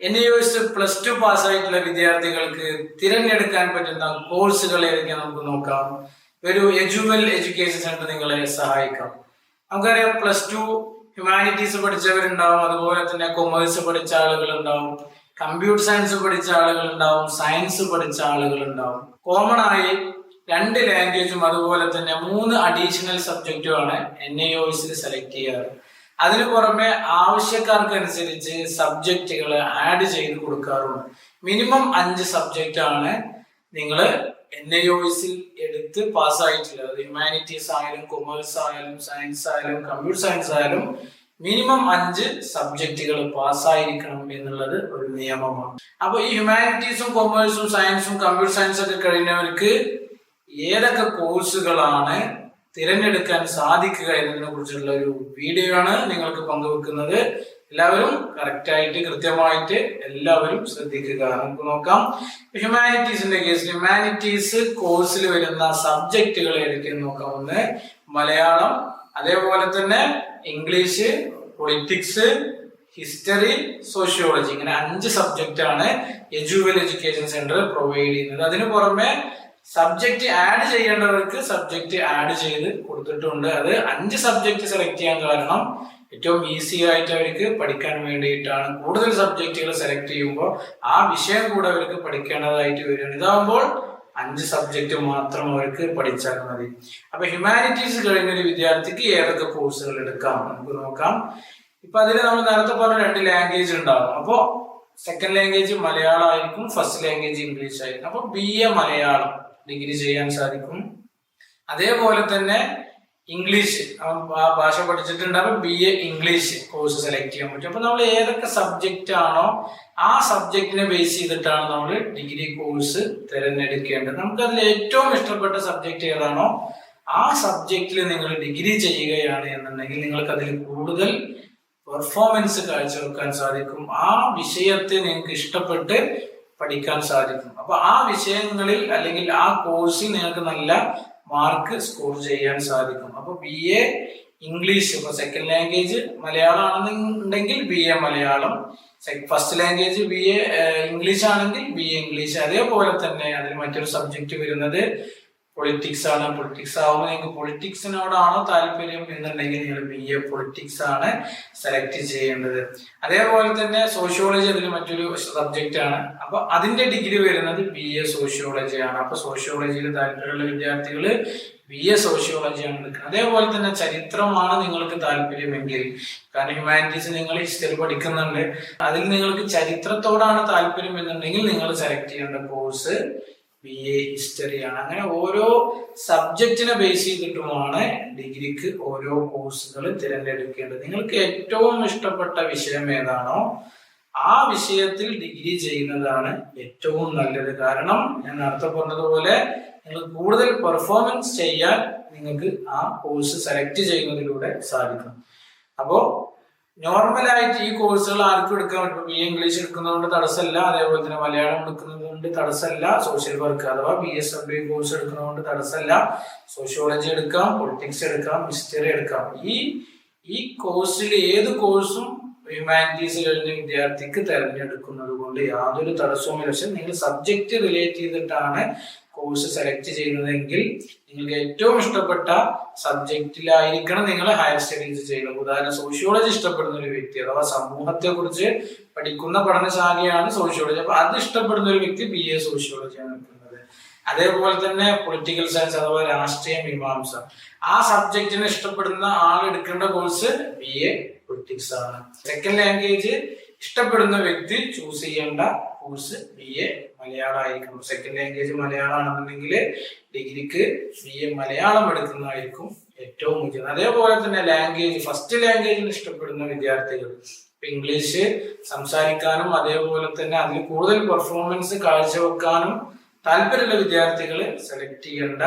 NAOS +2 പാസ്സായിട്ടുള്ള വിദ്യാർത്ഥികൾക്ക് തിരഞ്ഞെടുക്കാൻ പറ്റുന്ന കോഴ്സുകൾ ഏതൊക്കെ നമുക്ക് നോക്കാം. ഒരു എജുവൽ എഡ്യൂക്കേഷൻ സെന്റർ നിങ്ങളെ സഹായിക്കാം. നമുക്കറിയാം +2 ഹ്യൂമാനിറ്റീസ് പഠിച്ചവരുണ്ടാവും, അതുപോലെ തന്നെ കൊമേഴ്സ് പഠിച്ച ആളുകൾ ഉണ്ടാവും, കമ്പ്യൂട്ടർ സയൻസ് പഠിച്ച ആളുകൾ ഉണ്ടാവും, സയൻസ് പഠിച്ച ആളുകൾ ഉണ്ടാവും. കോമൺ ആയി 2 ലാംഗ്വേജും അതുപോലെ തന്നെ 3 അഡീഷണൽ സബ്ജക്റ്റുമാണ് NAOS സെലക്ട് ചെയ്യാറ്. അതിനു പുറമെ ആവശ്യക്കാർക്ക് അനുസരിച്ച് സബ്ജക്റ്റുകൾ ആഡ് ചെയ്ത് കൊടുക്കാറുണ്ട്. മിനിമം 5 സബ്ജക്റ്റ് ആണ് നിങ്ങൾ NAOS എടുത്ത് പാസ്സായിട്ടുള്ളത്. ഹ്യൂമാനിറ്റീസ് ആയാലും കൊമേഴ്സ് ആയാലും സയൻസ് ആയാലും കമ്പ്യൂട്ടർ സയൻസ് ആയാലും മിനിമം 5 സബ്ജക്റ്റുകൾ പാസ്സായിരിക്കണം എന്നുള്ളത് ഒരു നിയമമാണ്. അപ്പൊ ഈ ഹ്യൂമാനിറ്റീസും കൊമേഴ്സും സയൻസും കമ്പ്യൂട്ടർ സയൻസും ഒക്കെ കഴിഞ്ഞവർക്ക് ഏതൊക്കെ കോഴ്സുകളാണ് തിരഞ്ഞെടുക്കാൻ സാധിക്കുക എന്നതിനെ കുറിച്ചുള്ള ഒരു വീഡിയോ ആണ് നിങ്ങൾക്ക് പങ്കുവെക്കുന്നത്. എല്ലാവരും കറക്റ്റായിട്ട് കൃത്യമായിട്ട് എല്ലാവരും ശ്രദ്ധിക്കുക. നമുക്ക് നോക്കാം. ഹ്യൂമാനിറ്റീസിന്റെ കേസിൽ ഹ്യൂമാനിറ്റീസ് കോഴ്സിൽ വരുന്ന സബ്ജക്റ്റുകൾ ഏതൊക്കെയെന്ന് നോക്കാം. ഒന്ന് മലയാളം, അതേപോലെ തന്നെ ഇംഗ്ലീഷ്, പൊളിറ്റിക്സ്, ഹിസ്റ്ററി, സോഷ്യോളജി. ഇങ്ങനെ 5 സബ്ജക്റ്റ് ആണ് എജുവൽ എഡ്യൂക്കേഷൻ സെന്റർ പ്രൊവൈഡ് ചെയ്യുന്നത്. അതിനു പുറമെ സബ്ജക്റ്റ് ആഡ് ചെയ്യേണ്ടവർക്ക് സബ്ജക്റ്റ് ആഡ് ചെയ്ത് കൊടുത്തിട്ടുണ്ട്. അത് 5 സബ്ജക്റ്റ് സെലക്ട് ചെയ്യാൻ കാരണം ഏറ്റവും ഈസി ആയിട്ട് അവർക്ക് പഠിക്കാൻ വേണ്ടിയിട്ടാണ്. കൂടുതൽ സബ്ജക്റ്റുകൾ സെലക്ട് ചെയ്യുമ്പോൾ ആ വിഷയം കൂടെ അവർക്ക് പഠിക്കേണ്ടതായിട്ട് വരികയാണ്. ഇതാകുമ്പോൾ 5 സബ്ജക്റ്റ് മാത്രം അവർക്ക് പഠിച്ചാൽ മതി. അപ്പൊ ഹ്യൂമാനിറ്റീസ് കഴിഞ്ഞൊരു വിദ്യാർത്ഥിക്ക് ഏതൊക്കെ കോഴ്സുകൾ എടുക്കാം നമുക്ക് നോക്കാം. ഇപ്പൊ അതിൽ നമ്മൾ നേരത്തെ പറഞ്ഞ 2 ലാംഗ്വേജ് ഉണ്ടാവും. അപ്പോ സെക്കൻഡ് ലാംഗ്വേജ് മലയാളം ആയിരിക്കും, ഫസ്റ്റ് ലാംഗ്വേജ് ഇംഗ്ലീഷ് ആയിരിക്കും. അപ്പൊ BA മലയാളം ഡിഗ്രി ചെയ്യാൻ സാധിക്കും. അതേപോലെ തന്നെ ഇംഗ്ലീഷ് ആ ഭാഷ പഠിച്ചിട്ടുണ്ടാകും, BA ഇംഗ്ലീഷ് കോഴ്സ് സെലക്ട് ചെയ്യാൻ പറ്റും. അപ്പൊ നമ്മൾ ഏതൊക്കെ സബ്ജക്റ്റ് ആണോ ആ സബ്ജക്റ്റിനെ ബേസ് ചെയ്തിട്ടാണ് നമ്മൾ ഡിഗ്രി കോഴ്സ് തിരഞ്ഞെടുക്കേണ്ടത്. നമുക്ക് അതിൽ ഏറ്റവും ഇഷ്ടപ്പെട്ട സബ്ജക്റ്റ് ഏതാണോ ആ സബ്ജക്റ്റിൽ നിങ്ങൾ ഡിഗ്രി ചെയ്യുകയാണ് എന്നുണ്ടെങ്കിൽ നിങ്ങൾക്ക് അതിൽ കൂടുതൽ പെർഫോമൻസ് കാഴ്ചവെക്കാൻ സാധിക്കും. ആ വിഷയത്തെ നിങ്ങൾക്ക് ഇഷ്ടപ്പെട്ട് പഠിക്കാൻ സാധിക്കും. അപ്പൊ ആ വിഷയങ്ങളിൽ അല്ലെങ്കിൽ ആ കോഴ്സിൽ നിങ്ങൾക്ക് നല്ല മാർക്ക് സ്കോർ ചെയ്യാൻ സാധിക്കും. അപ്പൊ BA ഇംഗ്ലീഷ്, ഇപ്പൊ സെക്കൻഡ് ലാംഗ്വേജ് മലയാളം ആണെന്നുണ്ടെങ്കിൽ BA Malayalam, first language BA English ആണെങ്കിൽ BA ഇംഗ്ലീഷ്. അതേപോലെ തന്നെ അതിൽ മറ്റൊരു സബ്ജക്ട് വരുന്നത് പൊളിറ്റിക്സ് ആണ്. പൊളിറ്റിക്സ് ആവുമ്പോൾ നിങ്ങൾക്ക് പൊളിറ്റിക്സിനോടാണോ താല്പര്യം എന്നുണ്ടെങ്കിൽ നിങ്ങൾ BA പൊളിറ്റിക്സ് ആണ് സെലക്ട് ചെയ്യേണ്ടത്. അതേപോലെ തന്നെ സോഷ്യോളജി അതിൽ മറ്റൊരു സബ്ജക്റ്റ് ആണ്. അപ്പൊ അതിന്റെ ഡിഗ്രി വരുന്നത് BA സോഷ്യോളജി ആണ്. അപ്പൊ സോഷ്യോളജിയിൽ താല്പര്യമുള്ള വിദ്യാർത്ഥികൾ BA സോഷ്യോളജി ആണ് എടുക്കുന്നത്. അതേപോലെ തന്നെ ചരിത്രമാണ് നിങ്ങൾക്ക് താല്പര്യമെങ്കിൽ, കാരണം ഹ്യൂമാനിറ്റീസ് നിങ്ങൾ ഹിസ്റ്ററി പഠിക്കുന്നുണ്ട്, അതിൽ നിങ്ങൾക്ക് ചരിത്രത്തോടാണ് താല്പര്യം എന്നുണ്ടെങ്കിൽ നിങ്ങൾ സെലക്ട് ചെയ്യേണ്ട കോഴ്സ് BA ഹിസ്റ്ററിയാണ്. അങ്ങനെ ഓരോ സബ്ജക്റ്റിനെ ബേസ് ചെയ്തിട്ടുമാണ് ഡിഗ്രിക്ക് ഓരോ കോഴ്സുകൾ തിരഞ്ഞെടുക്കേണ്ടത്. നിങ്ങൾക്ക് ഏറ്റവും ഇഷ്ടപ്പെട്ട വിഷയം ഏതാണോ ആ വിഷയത്തിൽ ഡിഗ്രി ചെയ്യുന്നതാണ് ഏറ്റവും നല്ലത്. കാരണം ഞാൻ നേരത്തെ പറഞ്ഞതുപോലെ നിങ്ങൾ കൂടുതൽ പെർഫോമൻസ് ചെയ്യാൻ നിങ്ങൾക്ക് ആ കോഴ്സ് സെലക്ട് ചെയ്യുന്നതിലൂടെ സാധിക്കും. അപ്പോ നോർമലായിട്ട് ഈ കോഴ്സുകൾ ആർക്കും എടുക്കാൻ പറ്റും. BA ഇംഗ്ലീഷ് എടുക്കുന്നതുകൊണ്ട് തടസ്സമല്ല, അതേപോലെ തന്നെ മലയാളം എടുക്കുന്നതുകൊണ്ട് തടസ്സമല്ല, സോഷ്യൽ വർക്ക് അഥവാ BSW കോഴ്സ് എടുക്കുന്നതുകൊണ്ട് തടസ്സമല്ല, സോഷ്യോളജി എടുക്കാം, പൊളിറ്റിക്സ് എടുക്കാം, ഹിസ്റ്ററി എടുക്കാം. ഈ കോഴ്സിൽ ഏത് കോഴ്സും ഹ്യൂമാനിറ്റീസ് കഴിഞ്ഞ വിദ്യാർത്ഥിക്ക് തിരഞ്ഞെടുക്കുന്നത് കൊണ്ട് യാതൊരു തടസ്സവുമില്ല. പക്ഷെ നിങ്ങൾ സബ്ജക്റ്റ് റിലേറ്റ് ചെയ്തിട്ടാണ് കോഴ്സ് സെലക്ട് ചെയ്യുന്നതെങ്കിൽ നിങ്ങൾക്ക് ഏറ്റവും ഇഷ്ടപ്പെട്ട സബ്ജക്റ്റിലായിരിക്കണം നിങ്ങൾ ഹയർ സ്റ്റഡീസ് ചെയ്യുന്നത്. ഉദാഹരണം സോഷ്യോളജി ഇഷ്ടപ്പെടുന്ന ഒരു വ്യക്തി അഥവാ സമൂഹത്തെ കുറിച്ച് പഠിക്കുന്ന പഠനശാഖയാണ് സോഷ്യോളജി. അപ്പൊ അത് ഇഷ്ടപ്പെടുന്ന ഒരു വ്യക്തി BA സോഷ്യോളജിയാണ് എടുക്കുന്നത്. അതേപോലെ തന്നെ പൊളിറ്റിക്കൽ സയൻസ് അഥവാ രാഷ്ട്രീയ മീമാംസ, ആ സബ്ജക്റ്റിനെ ഇഷ്ടപ്പെടുന്ന ആൾ എടുക്കേണ്ട കോഴ്സ് BA പൊളിറ്റിക്സ് ആണ്. സെക്കൻഡ് ലാംഗ്വേജ് ഇഷ്ടപ്പെടുന്ന വ്യക്തി ചൂസ് ചെയ്യേണ്ട കോഴ്സ് BA മലയാളം ആയിരിക്കും. സെക്കൻഡ് ലാംഗ്വേജ് മലയാളം ആണെന്നുണ്ടെങ്കിൽ ഡിഗ്രിക്ക് BA മലയാളം എടുക്കുന്നതായിരിക്കും ഏറ്റവും ഉചിതം. അതേപോലെ തന്നെ ലാംഗ്വേജ് ഫസ്റ്റ് ലാംഗ്വേജിന് ഇഷ്ടപ്പെടുന്ന വിദ്യാർത്ഥികൾ ഇംഗ്ലീഷ് സംസാരിക്കാനും അതേപോലെ തന്നെ അതിൽ കൂടുതൽ പെർഫോമൻസ് കാഴ്ചവെക്കാനും താല്പര്യമുള്ള വിദ്യാർത്ഥികൾ സെലക്ട് ചെയ്യേണ്ട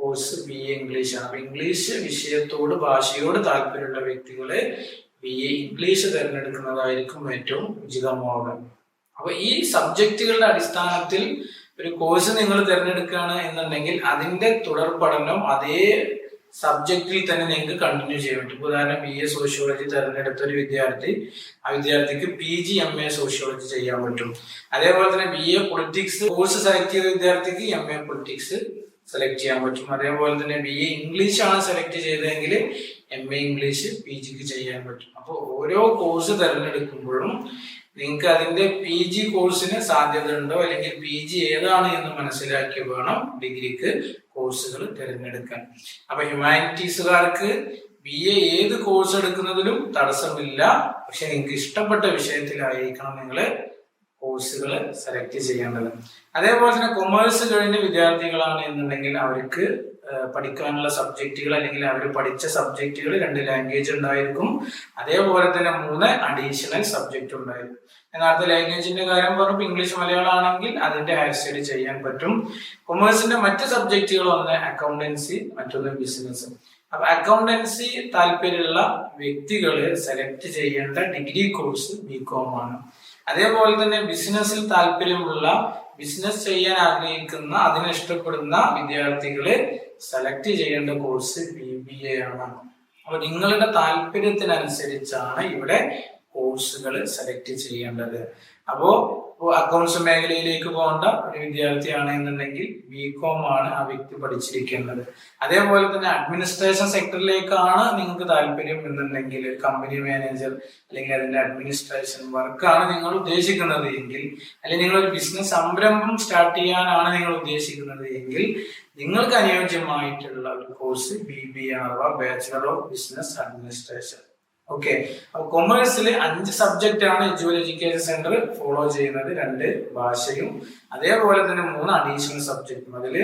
കോഴ്സ് BA ഇംഗ്ലീഷ് ആണ്. അപ്പൊ ഇംഗ്ലീഷ് വിഷയത്തോട് ഭാഷയോട് താല്പര്യമുള്ള വ്യക്തികള് BA ഇംഗ്ലീഷ് തിരഞ്ഞെടുക്കുന്നതായിരിക്കും ഏറ്റവും ഉചിതമാവുക. അപ്പൊ ഈ സബ്ജക്റ്റുകളുടെ അടിസ്ഥാനത്തിൽ ഒരു കോഴ്സ് നിങ്ങൾ തിരഞ്ഞെടുക്കുകയാണ് എന്നുണ്ടെങ്കിൽ അതിന്റെ തുടർ പഠനം അതേ സബ്ജക്റ്റിൽ തന്നെ നിങ്ങൾക്ക് കണ്ടിന്യൂ ചെയ്യാൻ പറ്റും. ഉദാഹരണം BA സോഷ്യോളജി തിരഞ്ഞെടുത്ത ഒരു വിദ്യാർത്ഥി, ആ വിദ്യാർത്ഥിക്ക് PG MA സോഷ്യോളജി ചെയ്യാൻ പറ്റും. അതേപോലെ തന്നെ BA പൊളിറ്റിക്സ് കോഴ്സ് സെലക്ട് ചെയ്ത വിദ്യാർത്ഥിക്ക് MA പൊളിറ്റിക്സ് സെലക്ട് ചെയ്യാൻ പറ്റും. അതേപോലെ തന്നെ BA ഇംഗ്ലീഷ് ആണ് സെലക്ട് ചെയ്തതെങ്കിൽ MA ഇംഗ്ലീഷ് PGക്ക് ചെയ്യാൻ പറ്റും. അപ്പോൾ ഓരോ കോഴ്സ് തിരഞ്ഞെടുക്കുമ്പോഴും നിങ്ങൾക്ക് അതിന്റെ PG കോഴ്സിന് സാധ്യത ഉണ്ടോ അല്ലെങ്കിൽ PG ഏതാണ് എന്ന് മനസ്സിലാക്കി വേണം ഡിഗ്രിക്ക് കോഴ്സുകൾ തിരഞ്ഞെടുക്കാൻ. അപ്പൊ ഹ്യൂമാനിറ്റീസുകാർക്ക് BA ഏത് കോഴ്സ് എടുക്കുന്നതിലും തടസ്സമില്ല. പക്ഷെ നിങ്ങൾക്ക് ഇഷ്ടപ്പെട്ട വിഷയത്തിലായിരിക്കണം നിങ്ങൾ കോഴ്സുകൾ സെലക്ട് ചെയ്യേണ്ടത്. അതേപോലെ തന്നെ കൊമേഴ്സ് കഴിഞ്ഞ വിദ്യാർത്ഥികളാണ് എന്നുണ്ടെങ്കിൽ അവർക്ക് പഠിക്കാനുള്ള സബ്ജക്റ്റുകൾ അല്ലെങ്കിൽ അവർ പഠിച്ച സബ്ജക്റ്റുകൾ 2 ലാംഗ്വേജ് ഉണ്ടായിരിക്കും. അതേപോലെ തന്നെ 3 അഡീഷണൽ സബ്ജക്റ്റ് ഉണ്ടായിരിക്കും. നേരത്തെ ലാംഗ്വേജിന്റെ കാര്യം പറഞ്ഞപ്പോൾ ഇംഗ്ലീഷ് മലയാളം ആണെങ്കിൽ അതിന്റെ ഹയർ സ്റ്റഡി ചെയ്യാൻ പറ്റും. കൊമേഴ്സിന്റെ മറ്റ് സബ്ജക്റ്റുകൾ ഒന്ന് അക്കൗണ്ടൻസി, മറ്റൊന്ന് ബിസിനസ്. അപ്പൊ അക്കൗണ്ടൻസി താല്പര്യമുള്ള വ്യക്തികള് സെലക്ട് ചെയ്യേണ്ട ഡിഗ്രി കോഴ്സ് BCom ആണ്. അതേപോലെ തന്നെ ബിസിനസ്സിൽ താല്പര്യമുള്ള, ബിസിനസ് ചെയ്യാൻ ആഗ്രഹിക്കുന്ന, അതിനെ ഇഷ്ടപ്പെടുന്ന വിദ്യാർത്ഥികള് സെലക്ട് ചെയ്യേണ്ട കോഴ്സ് BBA ആണ്. അപ്പൊ നിങ്ങളുടെ താല്പര്യത്തിനനുസരിച്ചാണ് ഇവിടെ കോഴ്സുകൾ സെലക്ട് ചെയ്യേണ്ടത്. അപ്പോ അക്കൗണ്ട്സ് മേഖലയിലേക്ക് പോകേണ്ട ഒരു വിദ്യാർത്ഥിയാണ് എന്നുണ്ടെങ്കിൽ BCom ആണ് ആ വ്യക്തി പഠിച്ചിരിക്കേണ്ടത്. അതേപോലെ തന്നെ അഡ്മിനിസ്ട്രേഷൻ സെക്ടറിലേക്കാണ് നിങ്ങൾക്ക് താല്പര്യം എന്നുണ്ടെങ്കിൽ, കമ്പനി മാനേജർ അല്ലെങ്കിൽ അതിന്റെ അഡ്മിനിസ്ട്രേഷൻ വർക്കാണ് നിങ്ങൾ ഉദ്ദേശിക്കുന്നത് എങ്കിൽ, അല്ലെങ്കിൽ നിങ്ങൾ ഒരു ബിസിനസ് സംരംഭം സ്റ്റാർട്ട് ചെയ്യാനാണ് നിങ്ങൾ ഉദ്ദേശിക്കുന്നത് എങ്കിൽ നിങ്ങൾക്ക് അനുയോജ്യമായിട്ടുള്ള ഒരു കോഴ്സ് BBA അഥവാ bachelor of business administration. Okay. അപ്പൊ കൊമേഴ്സിൽ 5 സബ്ജക്റ്റ് ആണ് എജ്യുവൽ എഡ്യൂക്കേഷൻ സെന്റർ ഫോളോ ചെയ്യുന്നത്. 2 ഭാഷയും അതേപോലെ തന്നെ 3 അഡീഷണൽ സബ്ജക്റ്റും. അതില്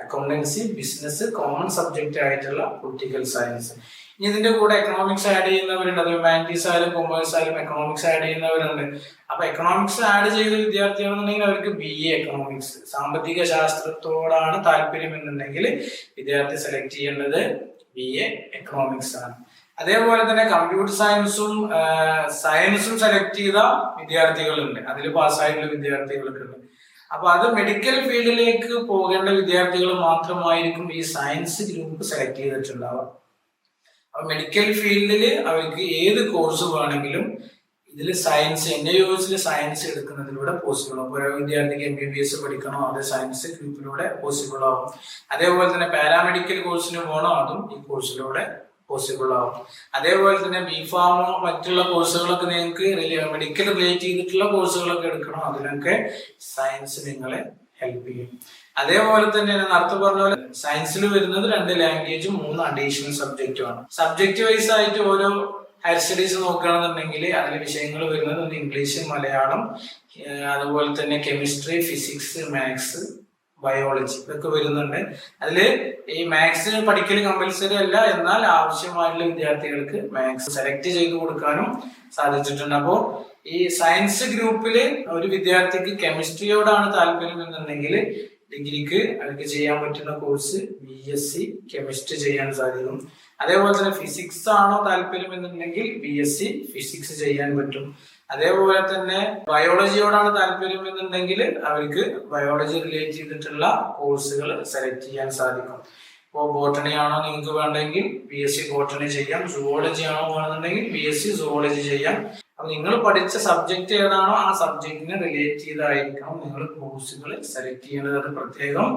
അക്കൗണ്ടൻസി, ബിസിനസ്, കോമൺ സബ്ജക്റ്റ് ആയിട്ടുള്ള പൊളിറ്റിക്കൽ സയൻസ്. ഇനി ഇതിന്റെ കൂടെ എക്കണോമിക്സ് ആഡ് ചെയ്യുന്നവരുണ്ട്. അത് ഹ്യൂമാനിറ്റീസ് ആയാലും കൊമേഴ്സ് ആയാലും എക്കണോമിക്സ് ആഡ് ചെയ്യുന്നവരുണ്ട്. അപ്പൊ എക്കണോമിക്സ് ആഡ് ചെയ്ത വിദ്യാർത്ഥികളെന്നുണ്ടെങ്കിൽ അവർക്ക് BA എക്കണോമിക്സ്, സാമ്പത്തിക ശാസ്ത്രത്തോടാണ് താല്പര്യം എന്നുണ്ടെങ്കിൽ വിദ്യാർത്ഥി സെലക്ട് ചെയ്യേണ്ടത് BA എക്കണോമിക്സ് ആണ്. അതേപോലെ തന്നെ കമ്പ്യൂട്ടർ സയൻസും സെലക്ട് ചെയ്ത വിദ്യാർത്ഥികളുണ്ട്. അതിൽ പാസ്സായിട്ടുള്ള വിദ്യാർത്ഥികളൊക്കെ ഉണ്ട്. അപ്പൊ അത് മെഡിക്കൽ ഫീൽഡിലേക്ക് പോകേണ്ട വിദ്യാർത്ഥികൾ മാത്രമായിരിക്കും ഈ സയൻസ് ഗ്രൂപ്പ് സെലക്ട് ചെയ്തിട്ടുണ്ടാവുക. അപ്പൊ മെഡിക്കൽ ഫീൽഡിൽ അവർക്ക് ഏത് കോഴ്സ് വേണമെങ്കിലും ഇതിൽ സയൻസ്, NIOSൽ സയൻസ് എടുക്കുന്നതിലൂടെ പോസിബിൾ ആവും. ഓരോ വിദ്യാർത്ഥിക്ക് MBBS പഠിക്കണോ അത് സയൻസ് ഗ്രൂപ്പിലൂടെ പോസിബിൾ ആവും. അതേപോലെ തന്നെ പാരാമെഡിക്കൽ കോഴ്സിന് പോകണോ അതും ഈ കോഴ്സിലൂടെ പോസിബിൾ ആവും. അതേപോലെ തന്നെ BPharm മറ്റുള്ള കോഴ്സുകളൊക്കെ നിങ്ങൾക്ക് മെഡിക്കൽ റിലേറ്റ് ചെയ്തിട്ടുള്ള കോഴ്സുകളൊക്കെ എടുക്കണം, അതിനൊക്കെ സയൻസ് നിങ്ങളെ ഹെൽപ്പ് ചെയ്യും. അതേപോലെ തന്നെ ഞാൻ നേരത്തെ പറഞ്ഞ പോലെ സയൻസിൽ വരുന്നത് 2 ലാംഗ്വേജും 3 അഡീഷണൽ സബ്ജക്റ്റും ആണ്. സബ്ജക്റ്റ് വൈസ് ആയിട്ട് ഓരോ ഹയർ സ്റ്റഡീസ് നോക്കുകയാണെന്നുണ്ടെങ്കിൽ അതിലെ വിഷയങ്ങൾ വരുന്നത് ഒന്ന് ഇംഗ്ലീഷ്, മലയാളം, അതുപോലെ തന്നെ കെമിസ്ട്രി, ഫിസിക്സ്, മാത്സ്, ബയോളജി ഇതൊക്കെ വരുന്നുണ്ട്. അതില് ഈ മാത്സ് പഠിക്കൽ കമ്പൽസറി അല്ല, എന്നാൽ ആവശ്യമായിട്ടുള്ള വിദ്യാർത്ഥികൾക്ക് മാത്സ് സെലക്ട് ചെയ്ത് കൊടുക്കാനും സാധിച്ചിട്ടുണ്ട്. അപ്പോ ഈ സയൻസ് ഗ്രൂപ്പില് ഒരു വിദ്യാർത്ഥിക്ക് കെമിസ്ട്രിയോടാണ് താല്പര്യം എന്നുണ്ടെങ്കിൽ ഡിഗ്രിക്ക് അവർക്ക് ചെയ്യാൻ പറ്റുന്ന കോഴ്സ് BSc കെമിസ്ട്രി ചെയ്യാൻ സാധിക്കും. അതേപോലെ തന്നെ ഫിസിക്സ് ആണോ താല്പര്യം എന്നുണ്ടെങ്കിൽ BSc ഫിസിക്സ് ചെയ്യാൻ പറ്റും. അതേപോലെ തന്നെ ബയോളജിയോടാണ് താല്പര്യം എന്നുണ്ടെങ്കിൽ അവർക്ക് ബയോളജി റിലേറ്റ് ചെയ്തിട്ടുള്ള കോഴ്സുകൾ സെലക്ട് ചെയ്യാൻ സാധിക്കും. ഇപ്പോൾ ബോട്ടണി ആണോ നിങ്ങൾക്ക് വേണ്ടെങ്കിൽ BSc ബോട്ടണി ചെയ്യാം. സുവോളജി ആണോ വേണമെന്നുണ്ടെങ്കിൽ BSc സുവോളജി ചെയ്യാം. അപ്പൊ നിങ്ങൾ പഠിച്ച സബ്ജക്ട് ഏതാണോ ആ സബ്ജക്റ്റിനെ റിലേറ്റ് ചെയ്തായിരിക്കണം നിങ്ങൾ കോഴ്സുകൾ സെലക്ട് ചെയ്യേണ്ടത്. അത് പ്രത്യേകം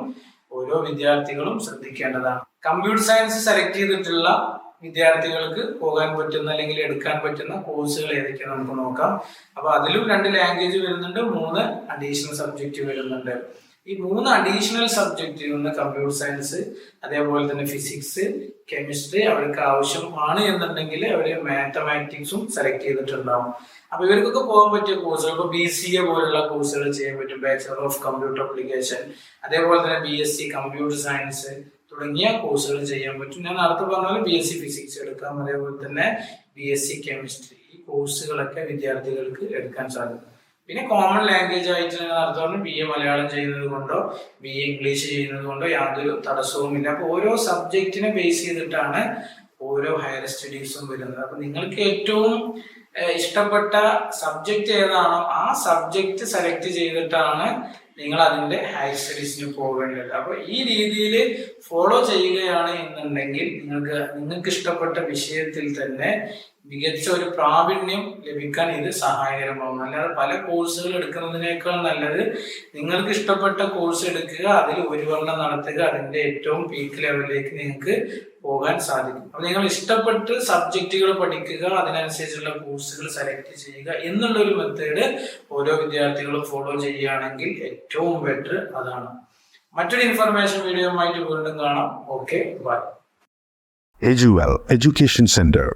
ഓരോ വിദ്യാർത്ഥികളും ശ്രദ്ധിക്കേണ്ടതാണ്. കമ്പ്യൂട്ടർ സയൻസ് സെലക്ട് ചെയ്തിട്ടുള്ള വിദ്യാർത്ഥികൾക്ക് പോകാൻ പറ്റുന്ന അല്ലെങ്കിൽ എടുക്കാൻ പറ്റുന്ന കോഴ്സുകൾ ഏതൊക്കെയാണ് നമുക്ക് നോക്കാം. അപ്പൊ അതിലും 2 ലാംഗ്വേജ് വരുന്നുണ്ട്, 3 അഡീഷണൽ സബ്ജക്റ്റ് വരുന്നുണ്ട്. ഈ 3 അഡീഷണൽ സബ്ജക്റ്റ് ഒന്ന് കമ്പ്യൂട്ടർ സയൻസ്, അതേപോലെ തന്നെ ഫിസിക്സ്, കെമിസ്ട്രി അവർക്ക് ആവശ്യമാണ് എന്നുണ്ടെങ്കിൽ അവർ മാത്തമാറ്റിക്സും സെലക്ട് ചെയ്തിട്ടുണ്ടാവും. അപ്പൊ ഇവർക്കൊക്കെ പോകാൻ പറ്റിയ കോഴ്സുകൾ ഇപ്പൊ BCA പോലുള്ള കോഴ്സുകൾ ചെയ്യാൻ പറ്റും, ബാച്ചലർ ഓഫ് കമ്പ്യൂട്ടർ അപ്ലിക്കേഷൻ. അതേപോലെ തന്നെ BSc കമ്പ്യൂട്ടർ സയൻസ് തുടങ്ങിയ കോഴ്സുകൾ ചെയ്യാൻ പറ്റും. ഞാൻ നേരത്തെ പറഞ്ഞാൽ BSc ഫിസിക്സ് എടുക്കാം, അതേപോലെ തന്നെ BSc കെമിസ്ട്രി. ഈ കോഴ്സുകളൊക്കെ വിദ്യാർത്ഥികൾക്ക് എടുക്കാൻ സാധിക്കും. പിന്നെ കോമൺ ലാംഗ്വേജ് ആയിട്ട് നേരത്തെ പറഞ്ഞു BA മലയാളം ചെയ്യുന്നത് കൊണ്ടോ BA ഇംഗ്ലീഷ് ചെയ്യുന്നത് കൊണ്ടോ യാതൊരു തടസ്സവുമില്ല. അപ്പൊ ഓരോ സബ്ജക്റ്റിനെ ബേസ് ചെയ്തിട്ടാണ് ഓരോ ഹയർ സ്റ്റഡീസും വരുന്നത്. അപ്പൊ നിങ്ങൾക്ക് ഏറ്റവും ഇഷ്ടപ്പെട്ട സബ്ജക്റ്റ് ഏതാണോ ആ സബ്ജക്റ്റ് സെലക്ട് ചെയ്തിട്ടാണ് നിങ്ങൾ അതിന്റെ ഹയർ സ്റ്റഡീസിന് പോകേണ്ടത്. അപ്പൊ ഈ രീതിയിൽ ഫോളോ ചെയ്യുകയാണ് എന്നുണ്ടെങ്കിൽ നിങ്ങൾക്ക് ഇഷ്ടപ്പെട്ട വിഷയത്തിൽ തന്നെ മികച്ച ഒരു പ്രാവീണ്യം ലഭിക്കാൻ ഇത് സഹായകരമാകും. അല്ലാതെ പല കോഴ്സുകൾ എടുക്കുന്നതിനേക്കാൾ നല്ലത് നിങ്ങൾക്ക് ഇഷ്ടപ്പെട്ട കോഴ്സ് എടുക്കുക, അതിൽ ഉപരിപഠനം നടത്തുക, അതിന്റെ ഏറ്റവും പീക്ക് ലെവലിലേക്ക് നിങ്ങൾക്ക് പോകാൻ സാധിക്കും. അപ്പൊ നിങ്ങൾ ഇഷ്ടപ്പെട്ട് സബ്ജക്റ്റുകൾ പഠിക്കുക, അതിനനുസരിച്ചുള്ള കോഴ്സുകൾ സെലക്ട് ചെയ്യുക എന്നുള്ള ഒരു മെത്തേഡ് ഓരോ വിദ്യാർത്ഥികളും ഫോളോ ചെയ്യുകയാണെങ്കിൽ ഏറ്റവും ബെറ്റർ അതാണ്. മറ്റൊരു ഇൻഫർമേഷൻ വീഡിയോയുമായിട്ട് വീണ്ടും കാണാം. Okay, bye. Eduwell Education Center.